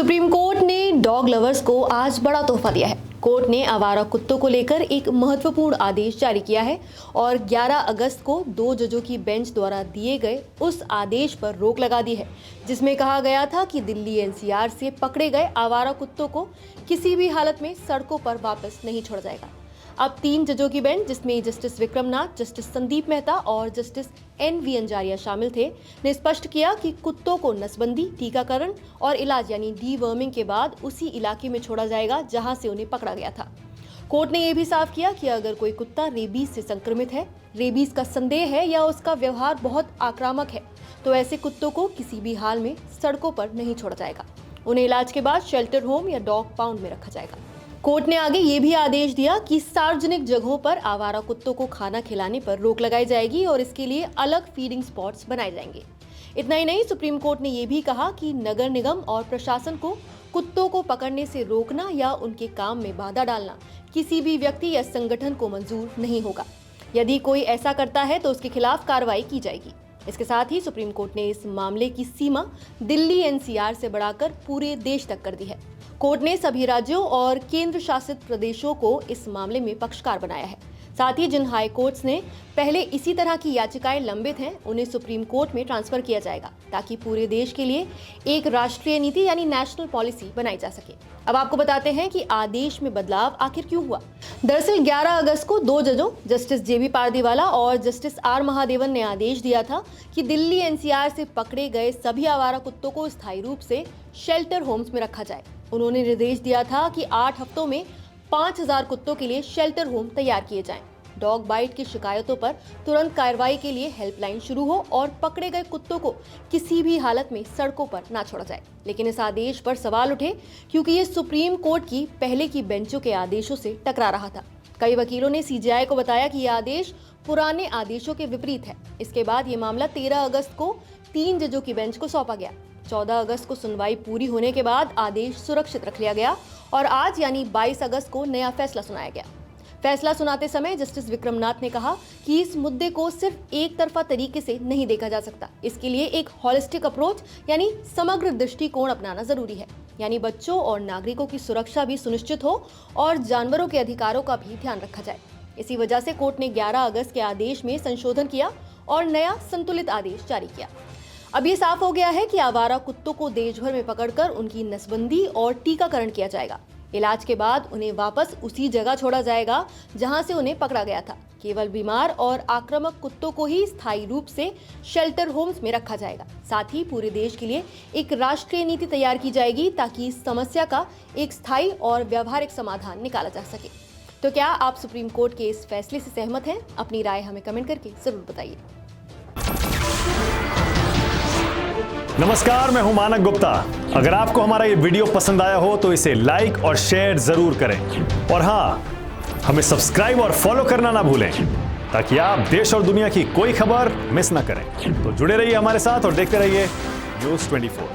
Supreme court ने dog lovers को आज बड़ा तोहफा दिया है। कोर्ट ने आवारा कुत्तों को लेकर एक महत्वपूर्ण आदेश जारी किया है और 11 अगस्त को 2 जजों की बेंच द्वारा दिए गए उस आदेश पर रोक लगा दी है, जिसमें कहा गया था कि दिल्ली एनसीआर से पकड़े गए आवारा कुत्तों को किसी भी हालत में सड़कों पर वापस नहीं छोड़ा जाएगा। अब 3 जजों की बेंच, जिसमें जस्टिस विक्रम नाथ, जस्टिस संदीप मेहता और जस्टिस NV अंजारिया शामिल थे, ने स्पष्ट किया कि कुत्तों को नसबंदी, टीकाकरण और इलाज यानी डीवर्मिंग के बाद उसी इलाके में छोड़ा जाएगा जहां से उन्हें पकड़ा गया था। कोर्ट ने यह भी साफ किया कि अगर कोई कुत्ता रेबीज से संक्रमित है, रेबीज का संदेह है या उसका व्यवहार बहुत आक्रामक है, तो ऐसे कुत्तों को किसी भी हाल में सड़कों पर नहीं छोड़ा जाएगा। उन्हें इलाज के बाद शेल्टर होम या डॉग पाउंड में रखा जाएगा। कोर्ट ने आगे ये भी आदेश दिया कि सार्वजनिक जगहों पर आवारा कुत्तों को खाना खिलाने पर रोक लगाई जाएगी और इसके लिए अलग फीडिंग स्पॉट्स बनाए जाएंगे। इतना ही नहीं, सुप्रीम कोर्ट ने ये भी कहा कि नगर निगम और प्रशासन को कुत्तों को पकड़ने से रोकना या उनके काम में बाधा डालना किसी भी व्यक्ति या संगठन को मंजूर नहीं होगा। यदि कोई ऐसा करता है तो उसके खिलाफ कार्रवाई की जाएगी। इसके साथ ही सुप्रीम कोर्ट ने इस मामले की सीमा दिल्ली NCR से बढ़ाकर पूरे देश तक कर दी है। कोर्ट ने सभी राज्यों और केंद्र शासित प्रदेशों को इस मामले में पक्षकार बनाया है। साथ ही जिन हाई कोर्ट्स ने पहले इसी तरह की याचिकाएं लंबित हैं, उन्हें सुप्रीम कोर्ट में ट्रांसफर किया जाएगा ताकि पूरे देश के लिए एक राष्ट्रीय नीति यानी नेशनल पॉलिसी बनाई जा सके। अब आपको बताते हैं कि आदेश में बदलाव आखिर क्यों हुआ। दरअसल 11 अगस्त को 2 जजों जस्टिस JB पारदीवाला और जस्टिस R महादेवन ने आदेश दिया था कि दिल्ली NCR से पकड़े गए सभी आवारा कुत्तों को स्थायी रूप से शेल्टर होम्स में रखा जाए। उन्होंने निर्देश दिया था कि 8 हफ्तों में 5000 कुत्तों के लिए शेल्टर होम तैयार किए जाएं। डॉग बाइट की शिकायतों पर तुरंत कार्रवाई के लिए हेल्पलाइन शुरू हो और पकड़े गए कुत्तों को किसी भी हालत में सड़कों पर ना छोड़ा जाए। लेकिन इस आदेश पर सवाल उठे क्योंकि ये सुप्रीम कोर्ट की पहले की बेंचों के आदेशों से टकरा रहा था। कई वकीलों ने CJI को बताया कि यह आदेश पुराने आदेशों के विपरीत है। इसके बाद ये मामला 13 अगस्त को 3 जजों की बेंच को सौंपा गया। 14 अगस्त को सुनवाई पूरी होने के बाद आदेश सुरक्षित रख लिया गया और आज यानी 22 अगस्त को नया फैसला सुनाया गया। फैसला सुनाते समय जस्टिस विक्रम नाथ ने कहा कि इस मुद्दे को सिर्फ एक तरफा तरीके से नहीं देखा जा सकता। इसके लिए एक हॉलिस्टिक अप्रोच यानी समग्र दृष्टिकोण अपनाना जरूरी है, यानी बच्चों और नागरिकों की सुरक्षा भी सुनिश्चित हो और जानवरों के अधिकारों का भी ध्यान रखा जाए। इसी वजह से कोर्ट ने 11 अगस्त के आदेश में संशोधन किया और नया संतुलित आदेश जारी किया। अब ये साफ हो गया है कि आवारा कुत्तों को देश भर में पकड़कर उनकी नसबंदी और टीकाकरण किया जाएगा। इलाज के बाद उन्हें वापस उसी जगह छोड़ा जाएगा जहां से उन्हें पकड़ा गया था। केवल बीमार और आक्रामक कुत्तों को ही स्थायी रूप से शेल्टर होम्स में रखा जाएगा। साथ ही पूरे देश के लिए एक राष्ट्रीय नीति तैयार की जाएगी ताकि इस समस्या का एक स्थायी और व्यावहारिक समाधान निकाला जा सके। तो क्या आप सुप्रीम कोर्ट के इस फैसले से सहमत हैं? अपनी राय हमें कमेंट करके जरूर बताइए। नमस्कार, मैं हूं मानक गुप्ता। अगर आपको हमारा ये वीडियो पसंद आया हो तो इसे लाइक और शेयर जरूर करें और हाँ, हमें सब्सक्राइब और फॉलो करना ना भूलें ताकि आप देश और दुनिया की कोई खबर मिस ना करें। तो जुड़े रहिए हमारे साथ और देखते रहिए News 24।